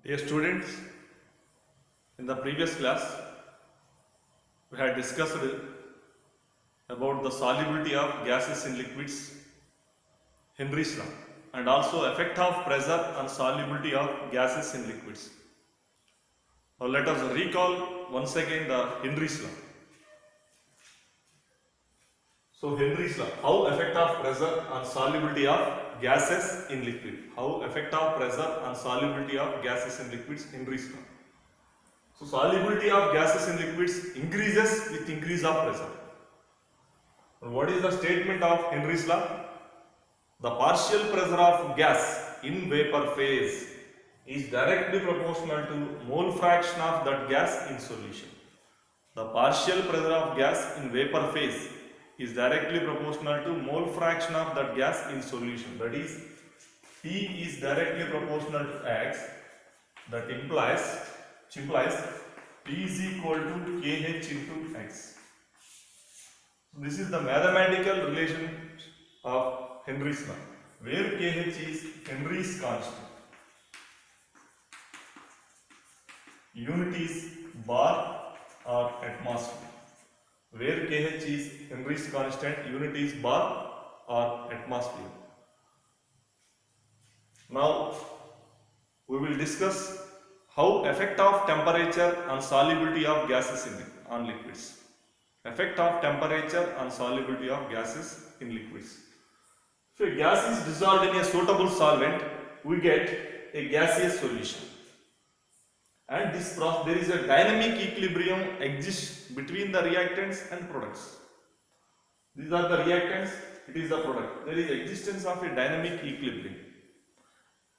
Dear students, in the previous class, we had discussed about the solubility of gases in liquids, Henry's law, and also effect of pressure on solubility of gases in liquids. Now let us recall once again the Henry's law. So Henry's law, how effect of pressure on solubility of gases in liquid? How effect of pressure on solubility of gases in liquids? Henry's law. So solubility of gases in liquids increases with increase of pressure. And what is the statement of Henry's law? The partial pressure of gas in vapor phase is directly proportional to mole fraction of that gas in solution. The partial pressure of gas in vapor phase is directly proportional to mole fraction of that gas in solution. That is, T is directly proportional to X. That implies P is equal to Kh into X. So this is the mathematical relation of Henry's law, where Kh is Henry's constant. Unit is bar or atmosphere. Where Kh is Henry's constant, unit is bar or atmosphere. Now we will discuss how effect of temperature on solubility of gases on liquids. Effect of temperature on solubility of gases in liquids. If a gas is dissolved in a suitable solvent, we get a gaseous solution. And this process, there is a dynamic equilibrium exists between the reactants and products. These are the reactants, it is the product. There is existence of a dynamic equilibrium.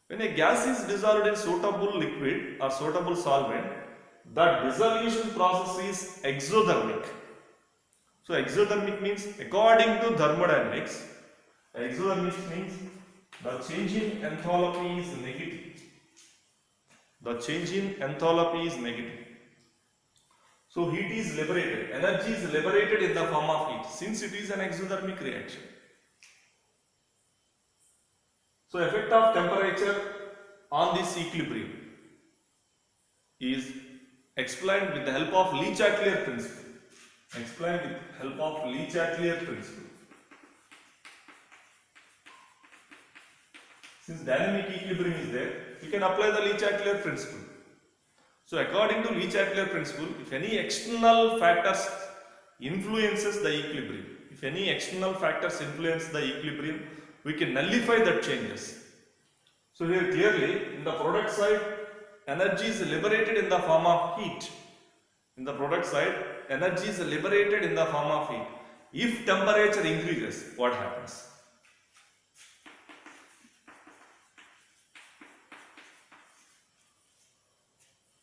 When a gas is dissolved in suitable liquid or suitable solvent, the dissolution process is exothermic. So exothermic means, according to thermodynamics, exothermic means the change in enthalpy is negative. The change in enthalpy is negative. So heat is liberated, energy is liberated in the form of heat, since it is an exothermic reaction. So effect of temperature on this equilibrium is explained with the help of Le Chatelier principle. Explained with help of Le Chatelier principle. Since dynamic equilibrium is there, we can apply the Le Chatelier principle. So according to Le Chatelier principle, if any external factors influences the equilibrium, we can nullify the changes. So here clearly, in the product side, energy is liberated in the form of heat. In the product side, energy is liberated in the form of heat. If temperature increases, what happens?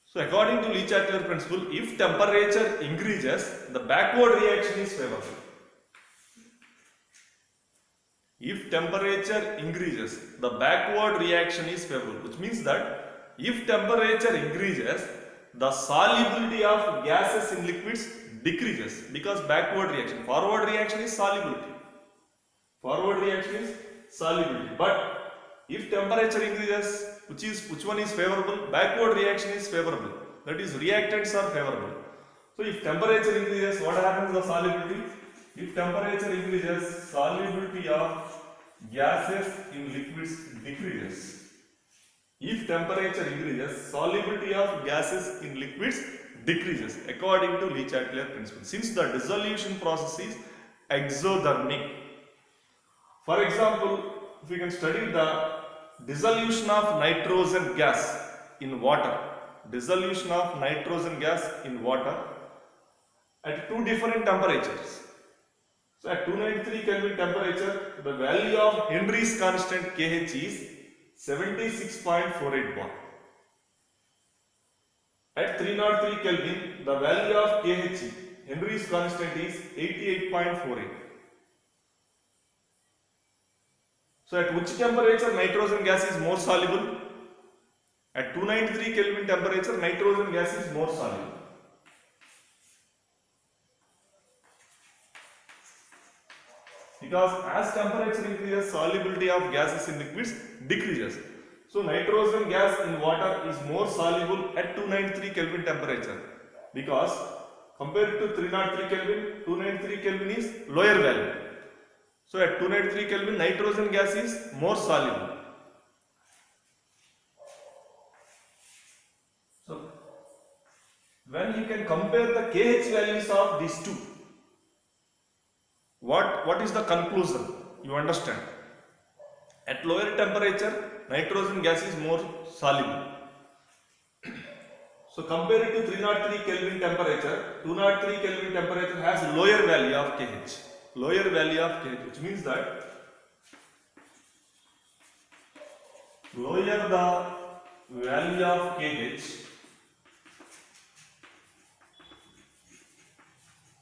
So according to Le Chatelier principle, if temperature increases, the backward reaction is favorable. If temperature increases, the backward reaction is favorable, which means that if temperature increases, the solubility of gases in liquids decreases because backward reaction. Forward reaction is solubility. But if temperature increases, which one is favorable? Backward reaction is favorable. That is, reactants are favorable. So if temperature increases, what happens to the solubility? If temperature increases, solubility of gases in liquids decreases. If temperature increases, solubility of gases in liquids decreases according to Le Chatelier principle, since the dissolution process is exothermic. For example, if we can study the dissolution of nitrogen gas in water, at two different temperatures. So at 293 Kelvin temperature, the value of Henry's constant Kh is 76.48 bar. At 303 Kelvin, the value of Kh, Henry's constant, is 88.48. So at which temperature nitrogen gas is more soluble? At 293 Kelvin temperature, nitrogen gas is more soluble. Because as temperature increases, solubility of gases in liquids decreases. So nitrogen gas in water is more soluble at 293 Kelvin temperature because compared to 303 Kelvin, 293 Kelvin is lower value. So at 293 Kelvin, nitrogen gas is more soluble. So when you can compare the KH values of these two, what is the conclusion? You understand? At lower temperature, nitrogen gas is more soluble. So compare it to 303 Kelvin temperature, 203 Kelvin temperature has lower value of KH. Lower value of KH, which means that lower the value of KH,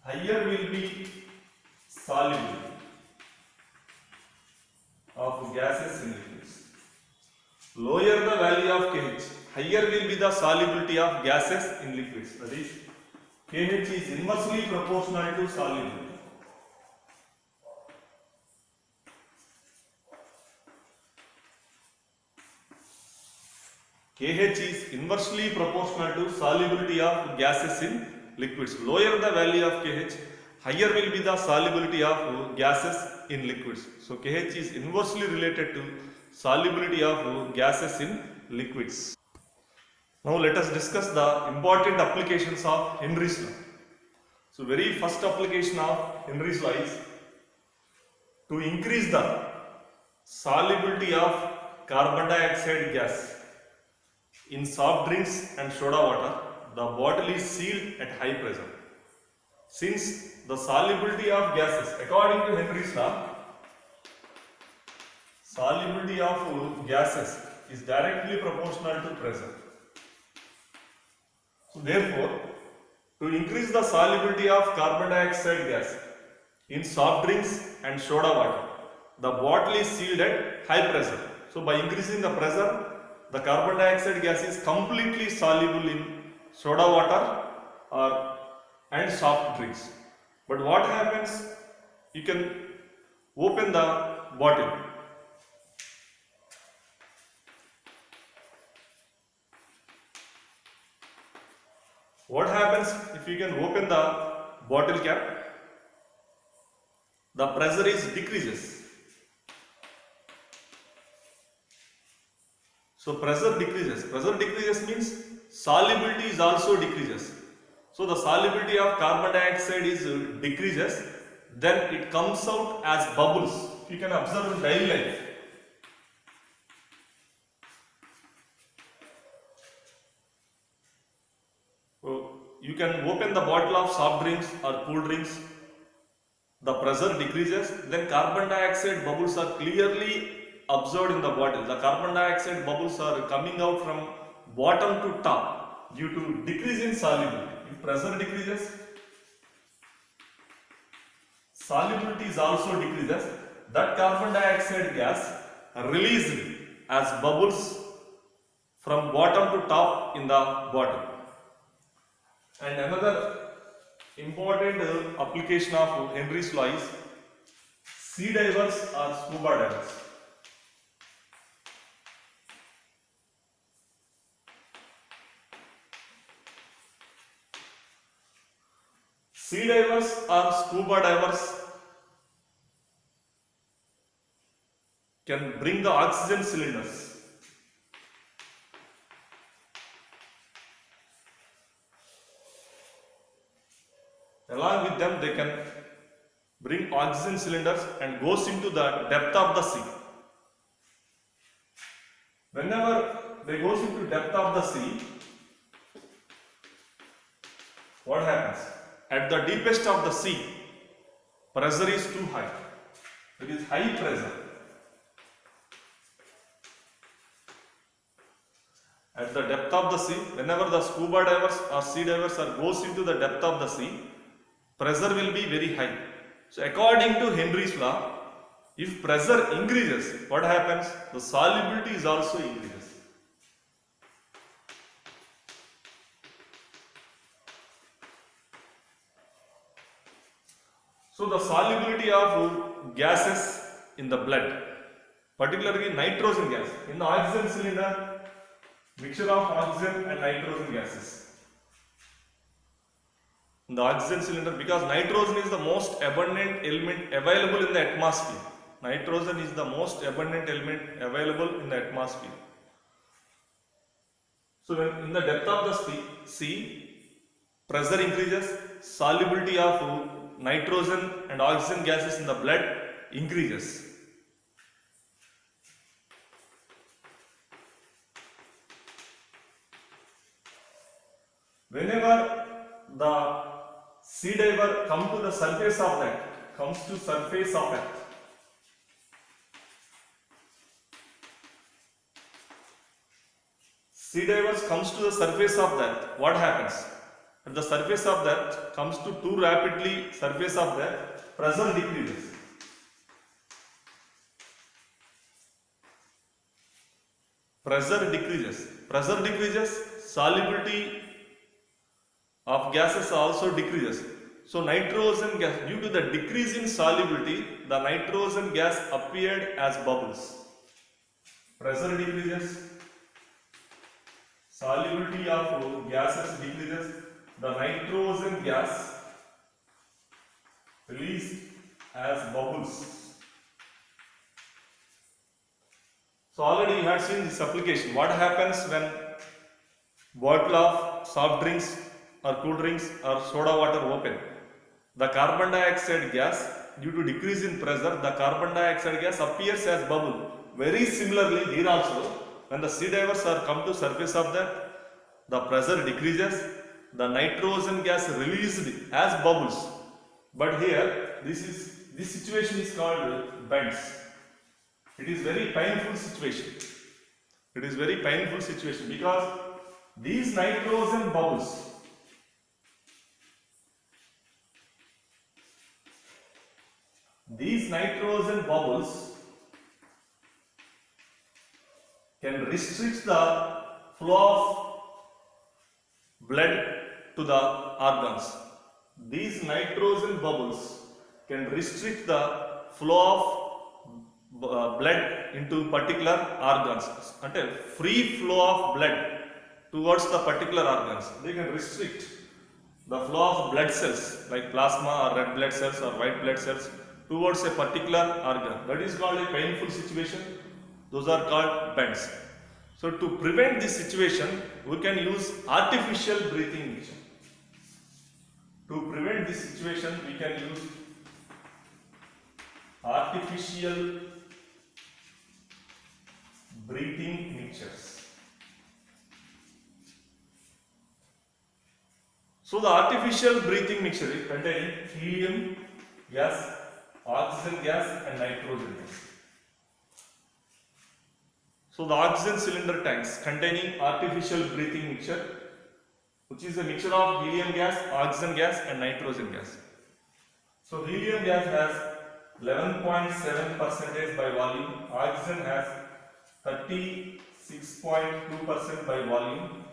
higher will be solubility of gases in liquids. Lower the value of KH, higher will be the solubility of gases in liquids. That is, KH is inversely proportional to solubility. KH is inversely proportional to solubility of gases in liquids. Lower the value of KH, higher will be the solubility of gases in liquids. So KH is inversely related to solubility of gases in liquids. Now let us discuss the important applications of Henry's law. So very first application of Henry's law is to increase the solubility of carbon dioxide gas in soft drinks and soda water. The bottle is sealed at high pressure. Since the solubility of gases, according to Henry's law, solubility of gases is directly proportional to pressure. So therefore, to increase the solubility of carbon dioxide gas in soft drinks and soda water, the bottle is sealed at high pressure. So by increasing the pressure, the carbon dioxide gas is completely soluble in soda water and soft drinks. But what happens? You can open the bottle. What happens if you can open the bottle cap? The pressure is decreases. So pressure decreases. Pressure decreases means solubility is also decreases. So the solubility of carbon dioxide is decreases, then it comes out as bubbles. You can observe in daily life. So you can open the bottle of soft drinks or cool drinks. The pressure decreases, then carbon dioxide bubbles are clearly observed in the bottle. The carbon dioxide bubbles are coming out from bottom to top due to decrease in solubility. If pressure decreases, solubility is also decreases. That carbon dioxide gas released as bubbles from bottom to top in the bottle. And another important application of Henry's law is sea divers or scuba divers. Sea divers or scuba divers can bring the oxygen cylinders. Along with them, they can bring oxygen cylinders and goes into the depth of the sea. Whenever they goes into depth of the sea, what happens? At the deepest of the sea, pressure is too high. It is high pressure. At the depth of the sea, whenever the scuba divers or sea divers goes into the depth of the sea, pressure will be very high. So according to Henry's law, if pressure increases, what happens? The solubility is also increases. So the solubility of gases in the blood. particularly nitrogen gas. In the oxygen cylinder, mixture of oxygen and nitrogen gases. In the oxygen cylinder, because nitrogen is the most abundant element available in the atmosphere. Nitrogen is the most abundant element available in the atmosphere. So when in the depth of the sea, pressure increases, solubility of nitrogen and oxygen gases in the blood increases. Whenever the sea diver comes to the surface of Earth, sea divers comes to the surface of the Earth, what happens? At the surface of the Earth comes to too rapidly surface of the Earth, pressure decreases. Pressure decreases, solubility of gases also decreases. So nitrogen gas, due to the decrease in solubility, the nitrogen gas appeared as bubbles. Pressure decreases, solubility of gases decreases, the nitrogen gas released as bubbles. So already you had seen this application. What happens when bottle of soft drinks or cool drinks or soda water open? The carbon dioxide gas, due to decrease in pressure, the carbon dioxide gas appears as bubble. Very similarly here also, when the sea divers are come to surface of the pressure decreases, the nitrogen gas released as bubbles. But here this situation is called bends. It is very painful situation. It is very painful situation because these nitrogen bubbles can restrict the flow of blood to the organs. These nitrogen bubbles can restrict the flow of blood into particular organs. Ante free flow of blood towards the particular organs. They can restrict the flow of blood cells like plasma or red blood cells or white blood cells towards a particular organ. That is called a painful situation. Those are called bends. So to prevent this situation, we can use artificial breathing mixture. To prevent this situation, we can use artificial breathing mixtures. So the artificial breathing mixture contains helium gas, oxygen gas and nitrogen gas. So the oxygen cylinder tanks containing artificial breathing mixture, which is a mixture of helium gas, oxygen gas and nitrogen gas. So helium gas has 11.7% by volume, oxygen has 36.2% by volume,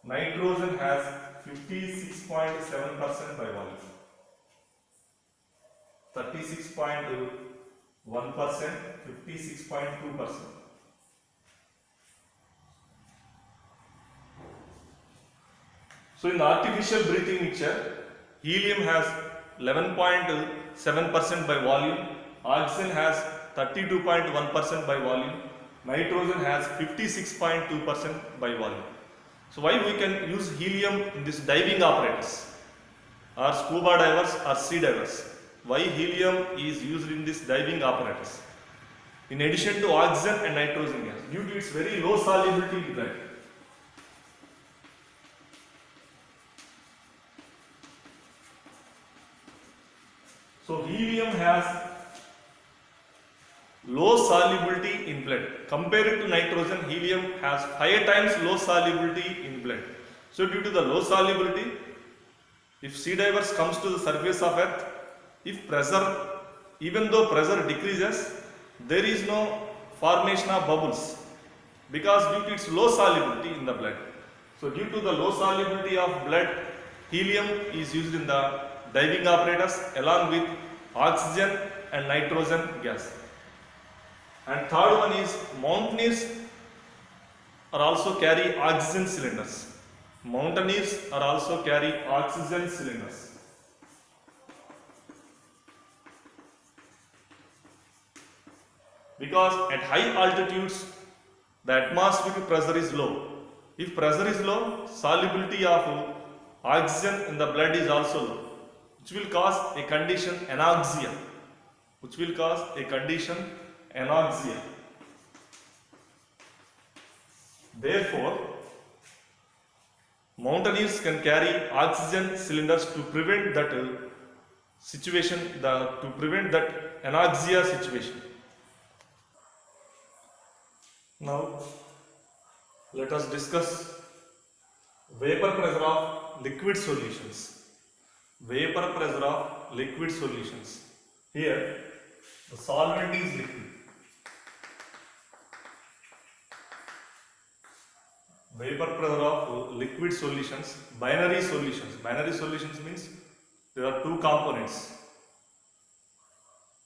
nitrogen has 56.7% by volume. 36.1%, 56.2%. So in the artificial breathing mixture, helium has 11.7% by volume, oxygen has 32.1% by volume, nitrogen has 56.2% by volume. So why we can use helium in this diving apparatus or scuba divers or sea divers? Why helium is used in this diving apparatus? In addition to oxygen and nitrogen gas, due to its very low solubility in blood. So helium has low solubility in blood. Compared to nitrogen, helium has 5 times low solubility in blood. So due to the low solubility, if sea divers comes to the surface of Earth, if pressure, even though pressure decreases, there is no formation of bubbles because due to its low solubility in the blood. So due to the low solubility of blood, helium is used in the diving apparatus along with oxygen and nitrogen gas. And third one is mountaineers are also carry oxygen cylinders. Mountaineers are also carry oxygen cylinders. Because at high altitudes the atmospheric pressure is low. If pressure is low, solubility of oxygen in the blood is also low, which will cause a condition anoxia. Which will cause a condition anoxia. Therefore, mountaineers can carry oxygen cylinders to prevent that situation, to prevent that anoxia situation. Now, let us discuss vapor pressure of liquid solutions. Vapor pressure of liquid solutions. Here, the solvent is liquid. Vapor pressure of liquid solutions, binary solutions. Binary solutions means there are two components.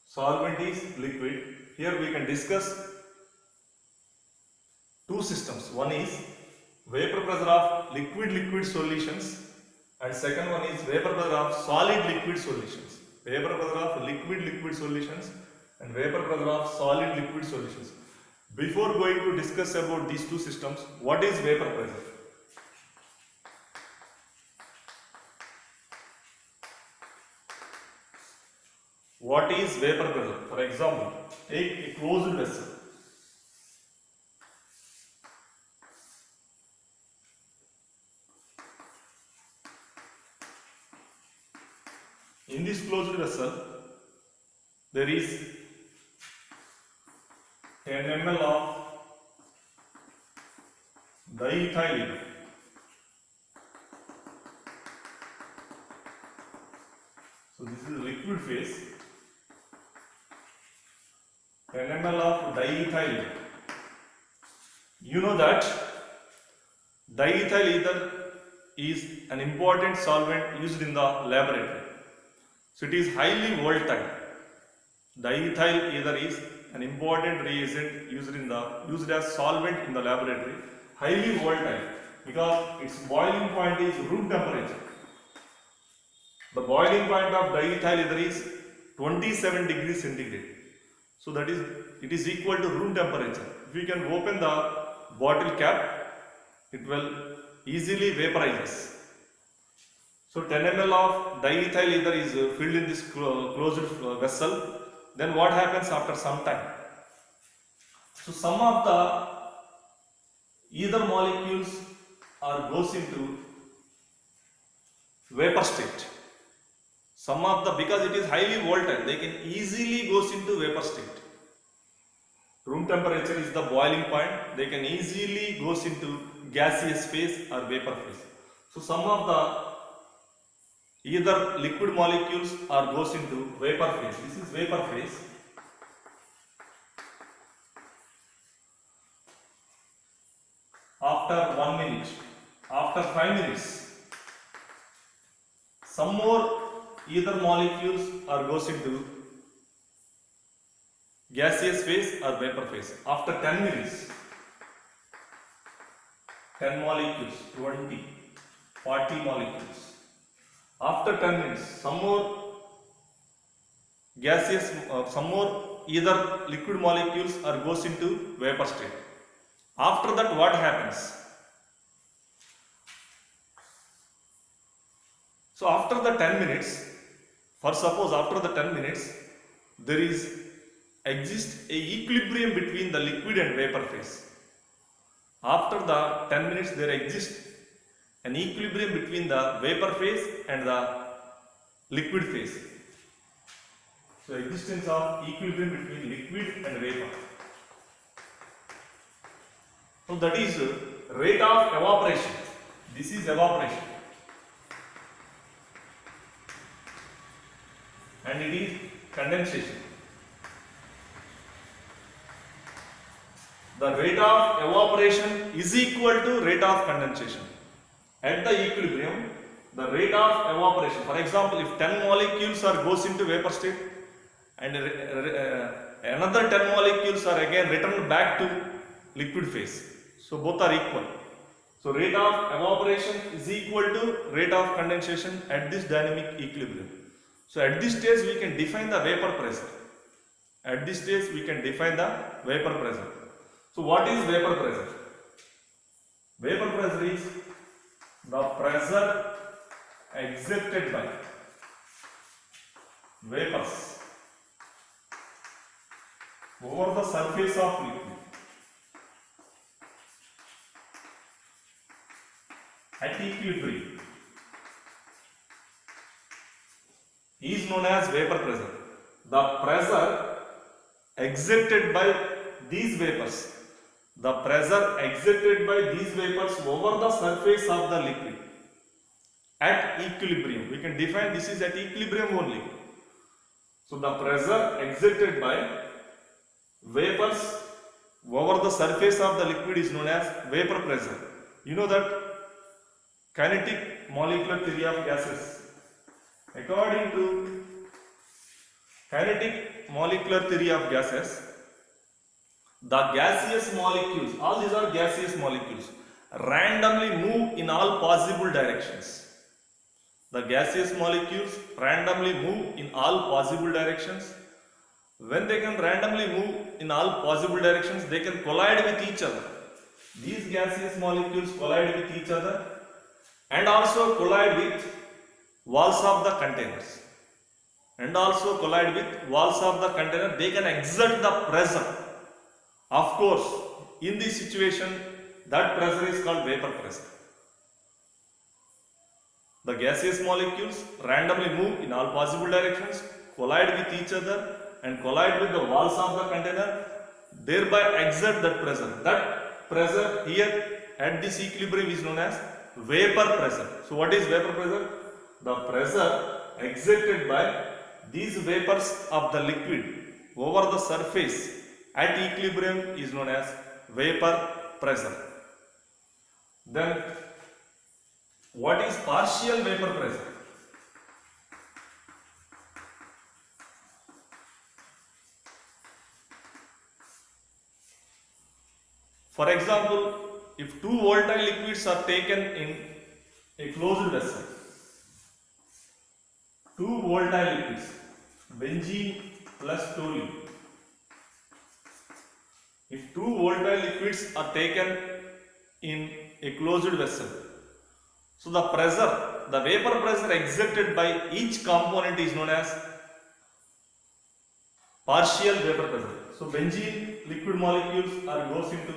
Solvent is liquid. Here we can discuss two systems. One is vapor pressure of liquid solutions, and second one is vapor pressure of solid liquid solutions. Vapor pressure of liquid solutions and vapor pressure of solid liquid solutions. Before going to discuss about these two systems, what is vapor pressure? What is vapor pressure? For example, take a closed vessel. In this closed vessel, there is 10 ml of diethyl ether. So this is liquid phase. 10 ml of diethyl ether. You know that diethyl ether is an important solvent used in the laboratory. So it is highly volatile. Diethyl ether is an important reagent used as solvent in the laboratory. Highly volatile because its boiling point is room temperature. The boiling point of diethyl ether is 27 degrees centigrade. So that is, it is equal to room temperature. If you can open the bottle cap, it will easily vaporize. So 10 ml of diethyl ether is filled in this closed vessel. Then what happens after some time? So some of the ether molecules goes into vapor state. Some of the, because it is highly volatile, they can easily goes into vapor state. Room temperature is the boiling point. They can easily goes into gaseous phase or vapor phase. So some of the either liquid molecules goes into vapor phase. This is vapor phase. After 1 minute, after 5 minutes, some more either molecules goes into gaseous phase or vapor phase. After 10 minutes, 10 molecules, 20, 40 molecules. After 10 minutes, some more gaseous, some more either liquid molecules goes into vapor state. After that, what happens? So after the 10 minutes, for suppose after the 10 minutes, there exists a equilibrium between the liquid and vapor phase. After the 10 minutes, there exists an equilibrium between the vapor phase and the liquid phase. So existence of equilibrium between liquid and vapor. So that is rate of evaporation. This is evaporation. And it is condensation. The rate of evaporation is equal to rate of condensation. At the equilibrium, the rate of evaporation, for example, if 10 molecules goes into vapor state and Another 10 molecules are again returned back to liquid phase. So both are equal. So rate of evaporation is equal to rate of condensation at this dynamic equilibrium. So at this stage we can define the vapor pressure. At this stage we can define the vapor pressure. So what is vapor pressure? Vapor pressure is the pressure exerted by vapors over the surface of liquid at equilibrium is known as vapor pressure. The pressure exerted by these vapors, the pressure exerted by these vapors over the surface of the liquid at equilibrium. We can define this is at equilibrium only. So the pressure exerted by vapors over the surface of the liquid is known as vapor pressure. You know that kinetic molecular theory of gases. According to kinetic molecular theory of gases, the gaseous molecules, all these are gaseous molecules, randomly move in all possible directions. The gaseous molecules randomly move in all possible directions. When they can randomly move in all possible directions, they can collide with each other. These gaseous molecules collide with each other and also collide with walls of the containers. And also collide with walls of the container. They can exert the pressure. Of course, in this situation, that pressure is called vapor pressure. The gaseous molecules randomly move in all possible directions, collide with each other and collide with the walls of the container, thereby exert that pressure. That pressure here at this equilibrium is known as vapor pressure. So what is vapor pressure? The pressure exerted by these vapors of the liquid over the surface at equilibrium is known as vapor pressure. Then what is partial vapor pressure? For example, if two volatile liquids are taken in a closed vessel, two volatile liquids, benzene plus toluene. If two volatile liquids are taken in a closed vessel, so the pressure, the vapor pressure exerted by each component is known as partial vapor pressure. So benzene liquid molecules goes into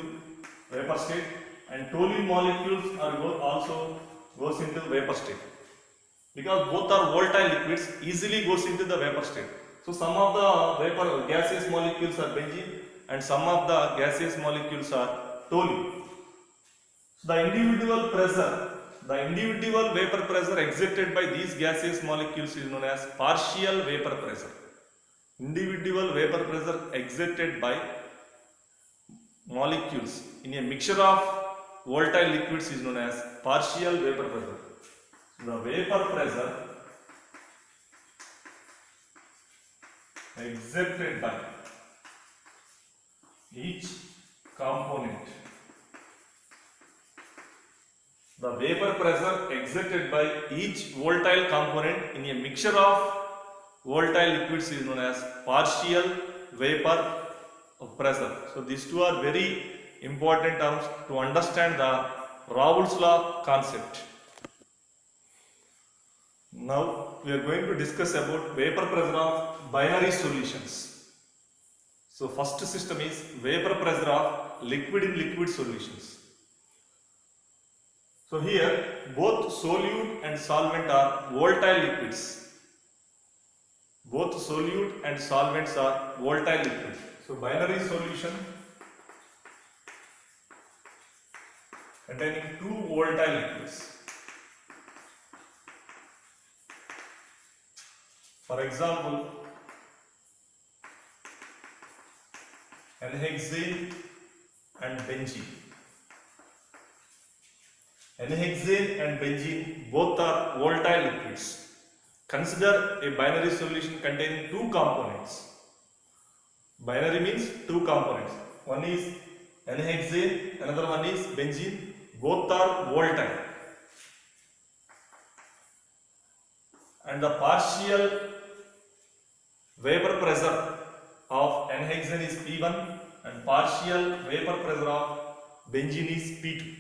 vapor state and toluene molecules also goes into vapor state. Because both are volatile liquids, easily goes into the vapor state. So some of the vapor gaseous molecules are benzene and some of the gaseous molecules are toluene. So the individual pressure, the individual vapor pressure exerted by these gaseous molecules is known as partial vapor pressure. Individual vapor pressure exerted by molecules in a mixture of volatile liquids is known as partial vapor pressure. The vapor pressure exerted by each component. The vapor pressure exerted by each volatile component in a mixture of volatile liquids is known as partial vapor pressure. So these two are very important terms to understand the Raoult's law concept. Now we are going to discuss about vapor pressure of binary solutions. So first system is vapor pressure of liquid in liquid solutions. So here both solute and solvent are volatile liquids. Both solute and solvents are volatile liquids. So binary solution containing two volatile liquids. For example, N-hexane and benzene. N-hexane and benzene both are volatile liquids. Consider a binary solution containing two components. Binary means two components. One is N-hexane, another one is benzene. Both are volatile. And the partial vapor pressure of N-hexane is P1 and partial vapor pressure of benzene is P2.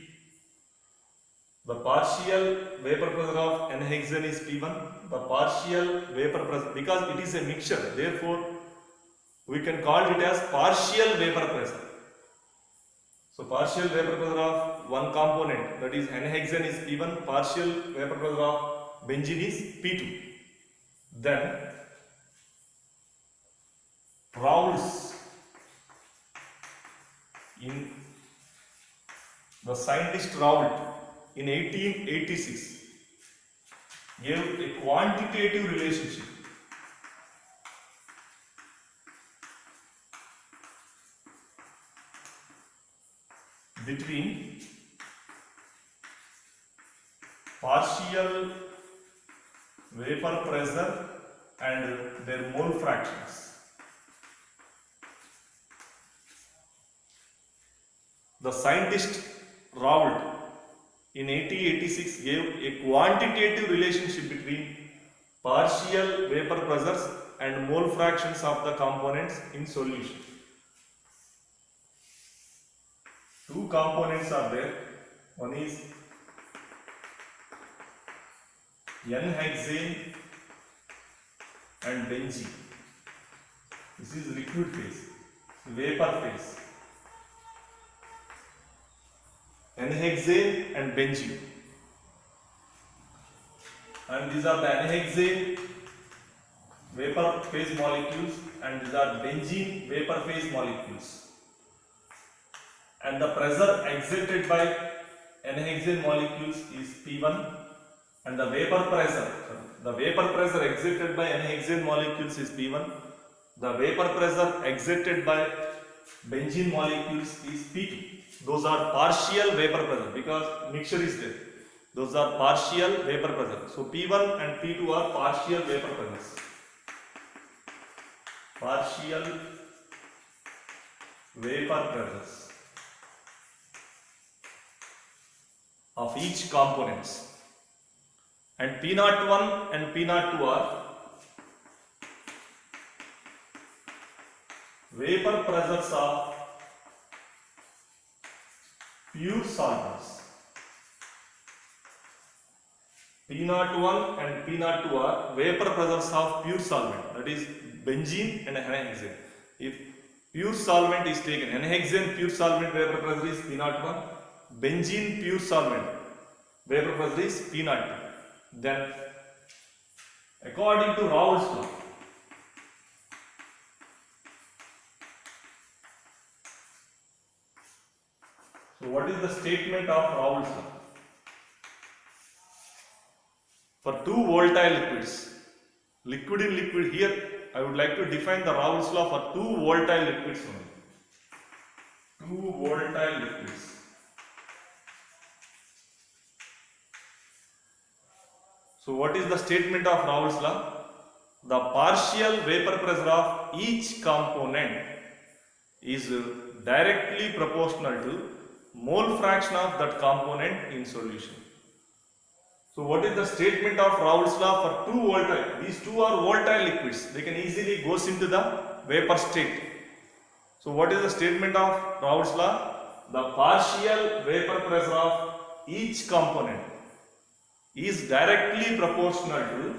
The partial vapor pressure of N-hexane is P1. The partial vapor pressure, because it is a mixture, therefore we can call it as partial vapor pressure. So partial vapor pressure of one component, that is N-hexane, is P1. Partial vapor pressure of benzene is P2. Then Raoults, in the scientist Raoult in 1886 gave a quantitative relationship between partial vapor pressure and their mole fractions. The scientist Raoult in 1886 gave a quantitative relationship between partial vapor pressures and mole fractions of the components in solution. Two components are there. One is N-hexane and benzene. This is liquid phase, vapor phase. N-hexane and benzene. And these are the N-hexane vapor phase molecules and these are benzene vapor phase molecules. And the pressure exerted by N-hexane molecules is P1 and the vapor pressure exerted by N-hexane molecules is P1. The vapor pressure exerted by benzene molecules is P2. Those are partial vapor pressure because mixture is there. Those are partial vapor pressure. So P1 and P2 are partial vapor pressures. Partial vapor pressures of each components. And P01 and P02 are vapor pressures of pure solvents. P01 and P02 are vapor pressures of pure solvent, that is benzene and N-hexane. If pure solvent is taken, N-hexane pure solvent vapor pressure is P01, benzene pure solvent vapor pressure is P02. Then according to Raoult's law, so what is the statement of Raoult's law? For two volatile liquids, liquid in liquid, here I would like to define the Raoult's law for two volatile liquids only. Two volatile liquids. So what is the statement of Raoult's law? The partial vapor pressure of each component is directly proportional to mole fraction of that component in solution. So what is the statement of Raoult's law for two volatile? These two are volatile liquids. They can easily go into the vapor state. So what is the statement of Raoult's law? The partial vapor pressure of each component is directly proportional to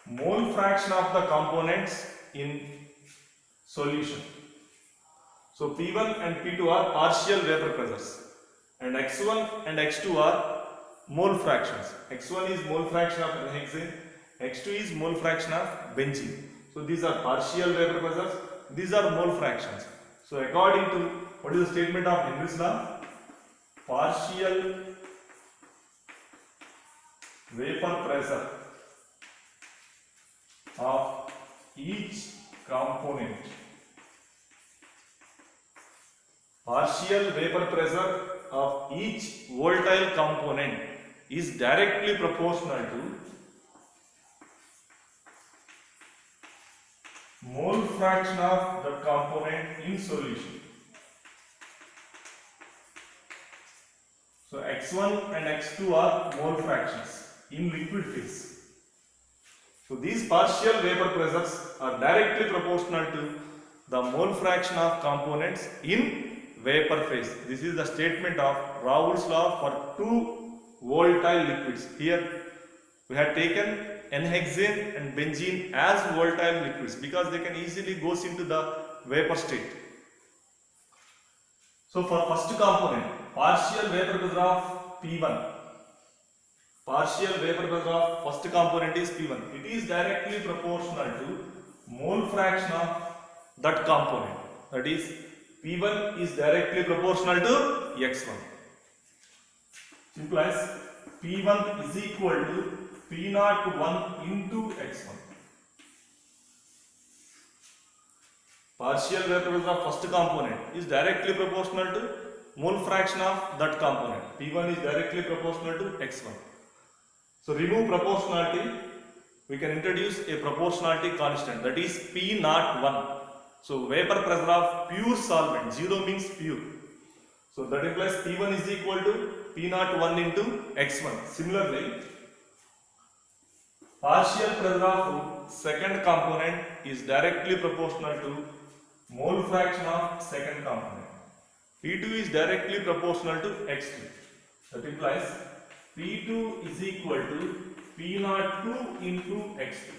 mole fraction of the components in solution. So P1 and P2 are partial vapor pressures and X1 and X2 are mole fractions. X1 is mole fraction of N-hexane, X2 is mole fraction of benzene. So these are partial vapor pressures, these are mole fractions. So according to what is the statement of Henry's law? Partial vapor pressure of each component. Partial vapor pressure of each volatile component is directly proportional to mole fraction of the component in solution. So x1 and x2 are mole fractions in liquid phase. So these partial vapor pressures are directly proportional to the mole fraction of components in vapor phase. This is the statement of Raoult's law for two volatile liquids. Here we have taken N-hexane and benzene as volatile liquids because they can easily goes into the vapor state. So for first component, partial vapor pressure of P1. Partial vapor pressure of first component is P1. It is directly proportional to mole fraction of that component. That is, P1 is directly proportional to x1. Simple as P1 is equal to P01 into x1. Partial vapor pressure of first component is directly proportional to mole fraction of that component. P1 is directly proportional to x1. So remove proportionality, we can introduce a proportionality constant, that is P01. So vapor pressure of pure solvent, 0 means pure. So that implies P1 is equal to P01 into x1. Similarly, partial pressure of second component is directly proportional to mole fraction of second component. P2 is directly proportional to x2. That implies P2 is equal to P02 into x2.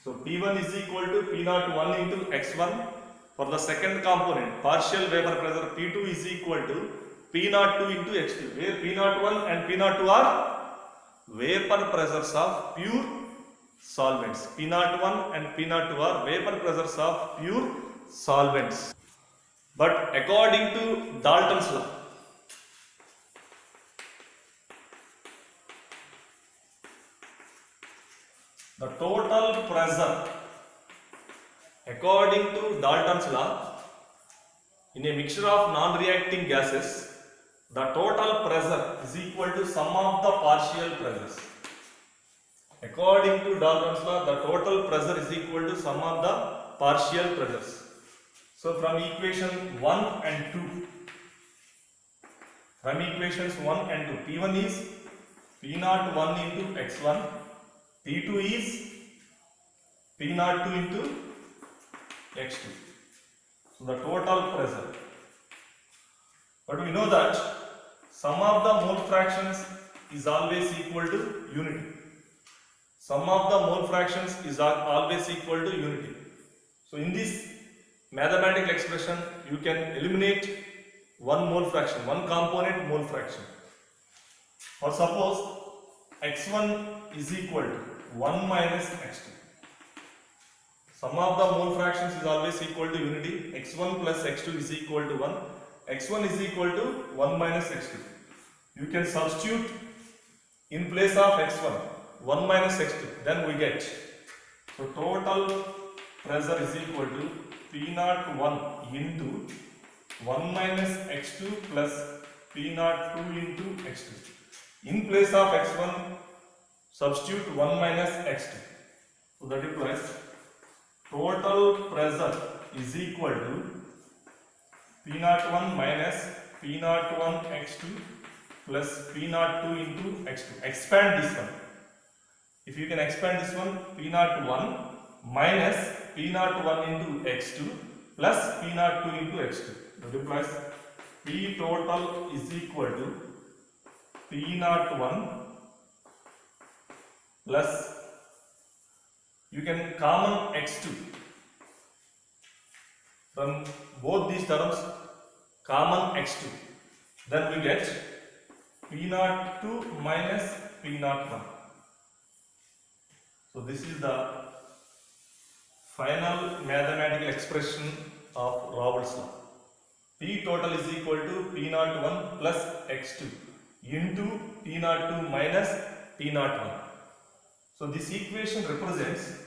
So P1 is equal to P01 into x1. For the second component, partial vapor pressure, P2 is equal to P02 into x2, where P01 and P02 are vapor pressures of pure solvents. P01 and P02 are vapor pressures of pure solvents. But according to Dalton's law, the total pressure, according to Dalton's law, in a mixture of non-reacting gases, the total pressure is equal to sum of the partial pressures. According to Dalton's law, the total pressure is equal to sum of the partial pressures. So from equation 1 and 2, from equations 1 and 2, P1 is P01 into x1, P2 is P02 into x2. So the total pressure. But we know that sum of the mole fractions is always equal to unity. Sum of the mole fractions is always equal to unity. So in this mathematical expression, you can eliminate one mole fraction, one component mole fraction. Or suppose x1 is equal to 1 minus x2. Sum of the mole fractions is always equal to unity. x1 plus x2 is equal to 1. x1 is equal to 1 minus x2. You can substitute in place of x1 1 minus x2. Then we get, so total pressure is equal to P01 into 1 minus x2 plus P02 into x2. In place of x1, substitute 1 minus x2. So that implies total pressure is equal to P01 minus P01 x2 plus P02 into x2. Expand this one. If you can expand this one, P01 minus P01 into x2 plus P02 into x2. That implies P total is equal to P01 plus, you can common x2 from both these terms, common x2. Then we get P02 minus P01. So this is the final mathematical expression of Raoult's law. P total is equal to P01 plus x2 into P02 minus P01. So this equation represents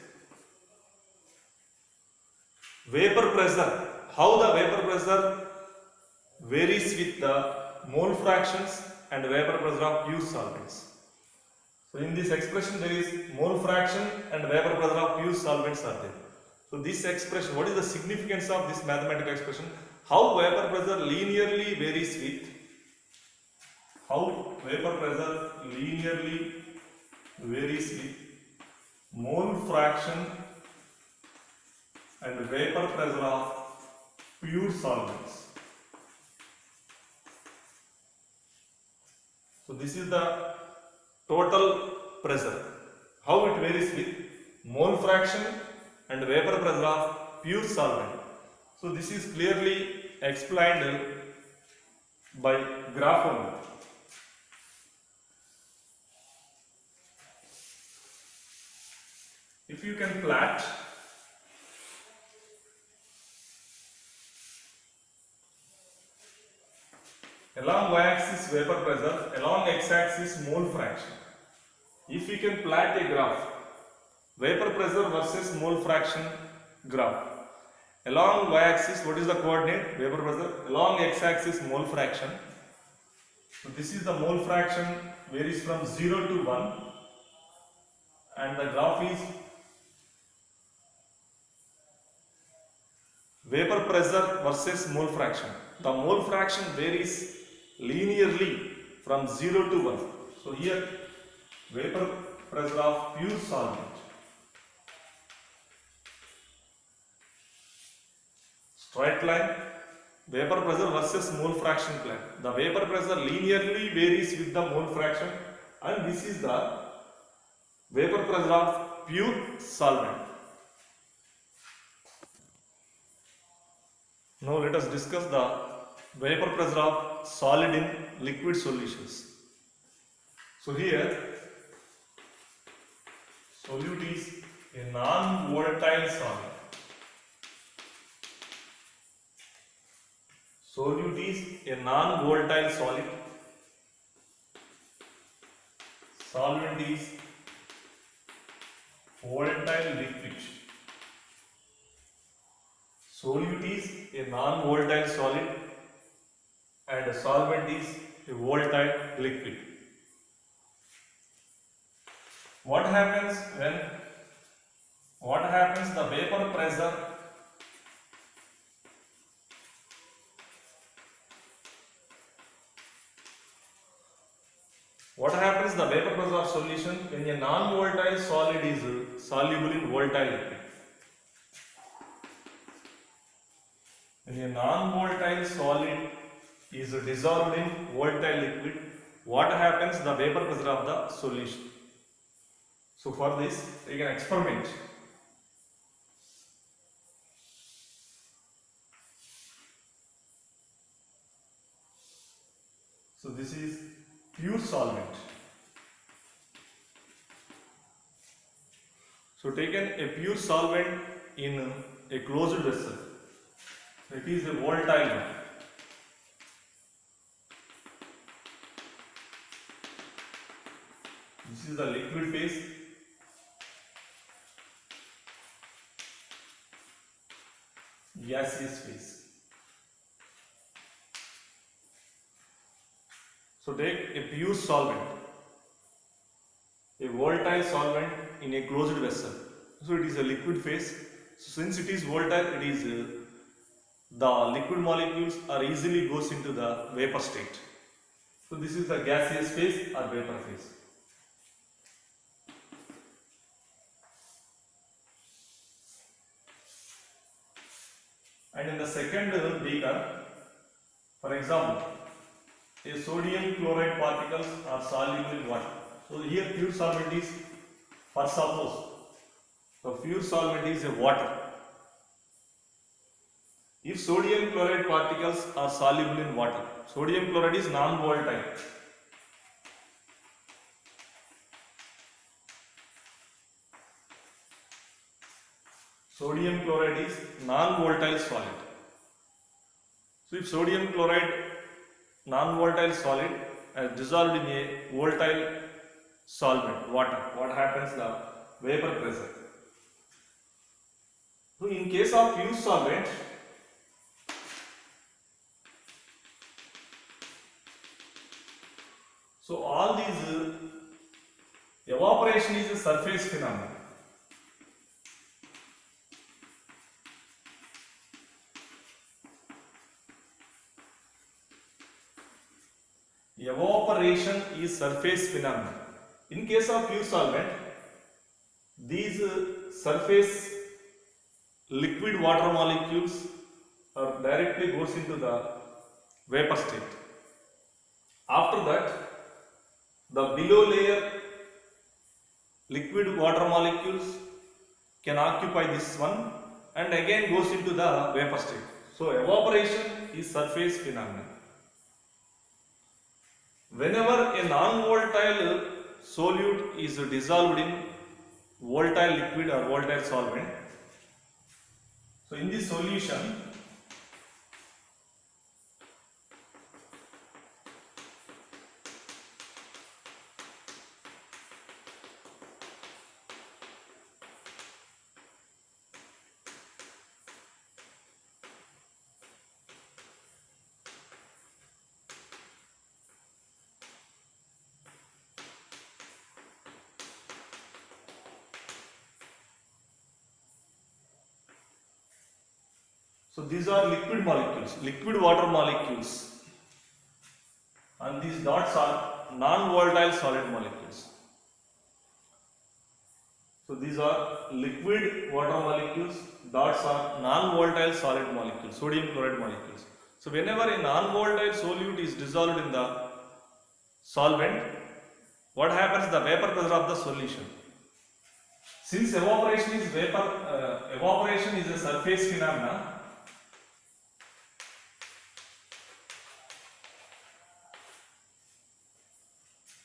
vapor pressure, how the vapor pressure varies with the mole fractions and vapor pressure of pure solvents. So So in this expression there is mole fraction and vapor pressure of pure solvents are there. So this expression, what is the significance of this mathematical expression? How vapor pressure linearly varies with mole fraction and vapor pressure of pure solvents. So this is the total pressure. How it varies with mole fraction and vapor pressure of pure solvent. So this is clearly explained by graph only. If you can plot along y-axis vapor pressure, along x-axis mole fraction. If we can plot a graph, vapor pressure versus mole fraction graph. Along y-axis, what is the coordinate? Vapor pressure. Along x-axis, mole fraction. So this is the mole fraction varies from 0 to 1, and the graph is vapor pressure versus mole fraction. The mole fraction varies linearly from 0 to 1. So here vapor pressure of pure solvent. Straight line, vapor pressure versus mole fraction plan. The vapor pressure linearly varies with the mole fraction, and this is the vapor pressure of pure solvent. Now let us discuss the vapor pressure of solid in liquid solutions. So here solute is a non-volatile solid. Solute is a non-volatile solid. Solvent is volatile liquid. Solute is a non-volatile solid and a solvent is a volatile liquid. What happens the vapor pressure of solution when a non-volatile solid is soluble in volatile liquid? When a non-volatile solid is dissolved in volatile liquid, what happens the vapor pressure of the solution? So for this, take an experiment. So this is pure solvent. So taken a pure solvent in a closed vessel. It is a volatile one. This is the liquid phase. Gaseous phase. So take a pure solvent, a volatile solvent in a closed vessel. So it is a liquid phase. So since it is volatile, it is the liquid molecules are easily goes into the vapor state. So this is the gaseous phase or vapor phase. And in the second beaker, for example, a sodium chloride particles are soluble in water. So here pure solvent is, for suppose, so pure solvent is a water. If sodium chloride particles are soluble in water, sodium chloride is non-volatile. Sodium chloride is non-volatile solid. So if sodium chloride non-volatile solid is dissolved in a volatile solvent, water, what happens? The vapor pressure. So in case of pure solvent, so all these Evaporation is a surface phenomenon. Evaporation is surface phenomenon. In case of pure solvent, these surface liquid water molecules are directly goes into the vapor state. After that, the below layer liquid water molecules can occupy this one and again goes into the vapor state. So evaporation is surface phenomenon. Whenever a non-volatile solute is dissolved in volatile liquid or volatile solvent, so in this solution, so these are liquid molecules, liquid water molecules, and these dots are non-volatile solid molecules. So these are liquid water molecules, dots are non-volatile solid molecules, sodium chloride molecules. So whenever a non-volatile solute is dissolved in the solvent, what happens? The vapor pressure of the solution. Since evaporation is evaporation is a surface phenomena,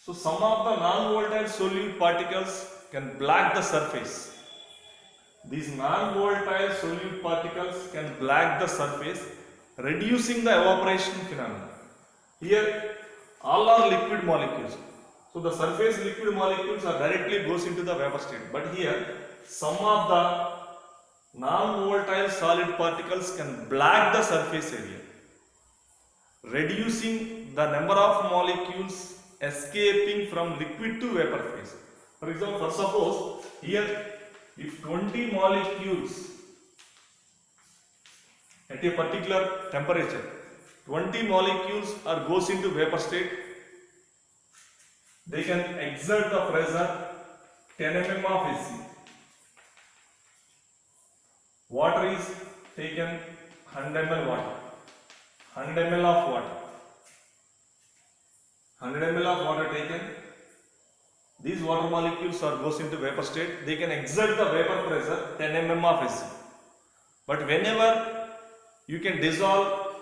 so some of the non-volatile solute particles can black the surface. These non-volatile solute particles can black the surface, reducing the evaporation phenomenon. Here all are liquid molecules. So the surface liquid molecules are directly goes into the vapor state. But here some of the non-volatile solid particles can black the surface area, reducing the number of molecules escaping from liquid to vapor phase. For example, suppose here if 20 molecules at a particular temperature, 20 molecules are goes into vapor state, they can exert the pressure 10 mm of AC. Water is taken 100 ml water, 100 ml of water. 100 ml of water taken, these water molecules are goes into vapor state, they can exert the vapor pressure 10 mm of AC. But whenever you can dissolve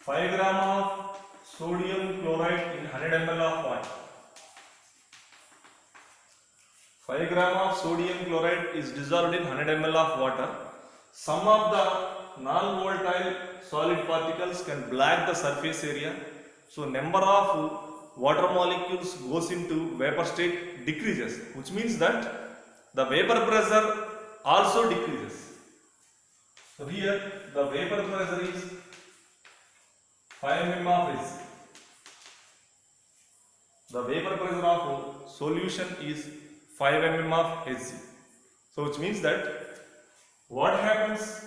5 gram of sodium chloride in 100 ml of water, 5 gram of sodium chloride is dissolved in 100 ml of water, some of the non-volatile solid particles can black the surface area. So number of water molecules goes into vapor state decreases, which means that the vapor pressure also decreases. So here the vapor pressure is 5 mm of AC. The vapor pressure of solution is 5 mm of AC. So which means that what happens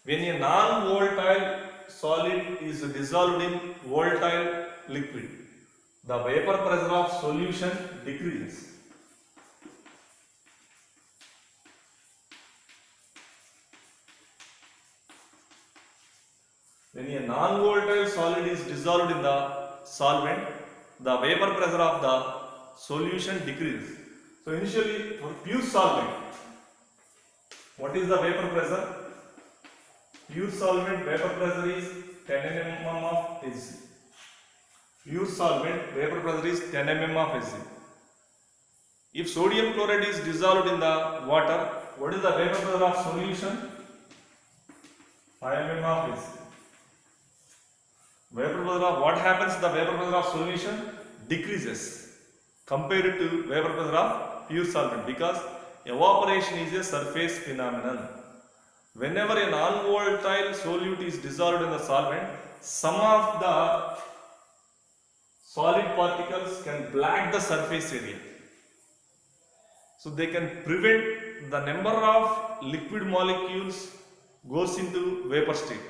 when a non-volatile solid is dissolved in volatile liquid, the vapor pressure of solution decreases. When a non-volatile solid is dissolved in the solvent, the vapor pressure of the solution decreases. So initially for pure solvent, what is the vapor pressure? Pure solvent vapor pressure is 10 mm of AC. Pure solvent vapor pressure is 10 mm of AC. If sodium chloride is dissolved in the water, what is the vapor pressure of solution? 5 mm of AC. Vapor pressure of what happens? The vapor pressure of solution decreases compared to vapor pressure of pure solvent, because evaporation is a surface phenomenon. Whenever a non-volatile solute is dissolved in the solvent, some of the solid particles can black the surface area. So they can prevent the number of liquid molecules goes into vapor state.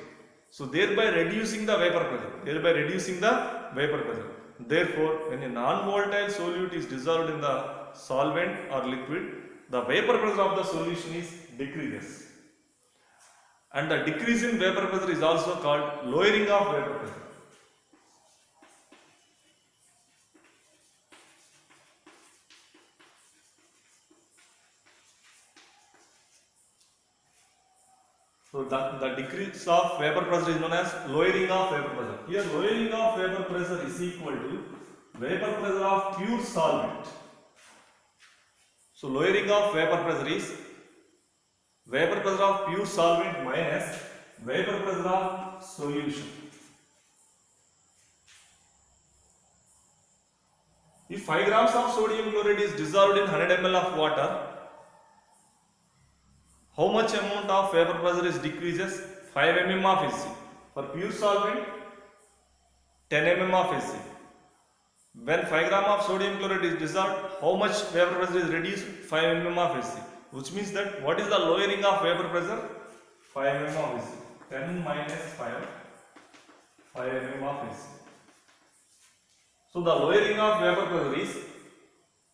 So thereby reducing the vapor pressure. Therefore, when a non-volatile solute is dissolved in the solvent or liquid, the vapor pressure of the solution is decreases. And the decrease in vapor pressure is also called lowering of vapor pressure. So the decrease of vapor pressure is known as lowering of vapor pressure. Here lowering of vapor pressure is equal to vapor pressure of pure solvent. So lowering of vapor pressure is vapor pressure of pure solvent minus vapor pressure of solution. If 5 grams of sodium chloride is dissolved in 100 ml of water, how much amount of vapor pressure is decreases? 5 mm of Hg. For pure solvent, 10 mm of Hg. When 5 gram of sodium chloride is dissolved, how much vapor pressure is reduced? 5 mm of Hg. Which means that what is the lowering of vapor pressure? 5 mm of Hg. 10 minus 5 mm of Hg. So the lowering of vapor pressure is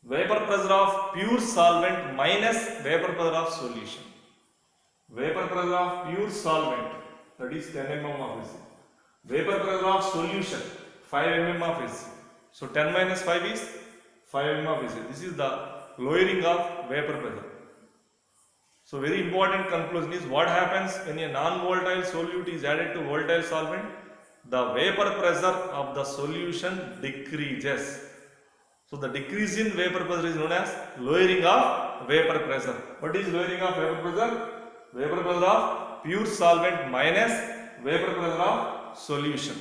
vapor pressure of pure solvent minus vapor pressure of solution. Vapor pressure of pure solvent, that is 10 mm of Hg. Vapor pressure of solution, 5 mm of Hg. So 10 minus 5 is 5 mm of Hg. This is the lowering of vapor pressure. So very important conclusion is what happens when a non-volatile solute is added to volatile solvent? The vapor pressure of the solution decreases. So the decrease in vapor pressure is known as lowering of vapor pressure. What is lowering of vapor pressure? Vapor pressure of pure solvent minus vapor pressure of solution.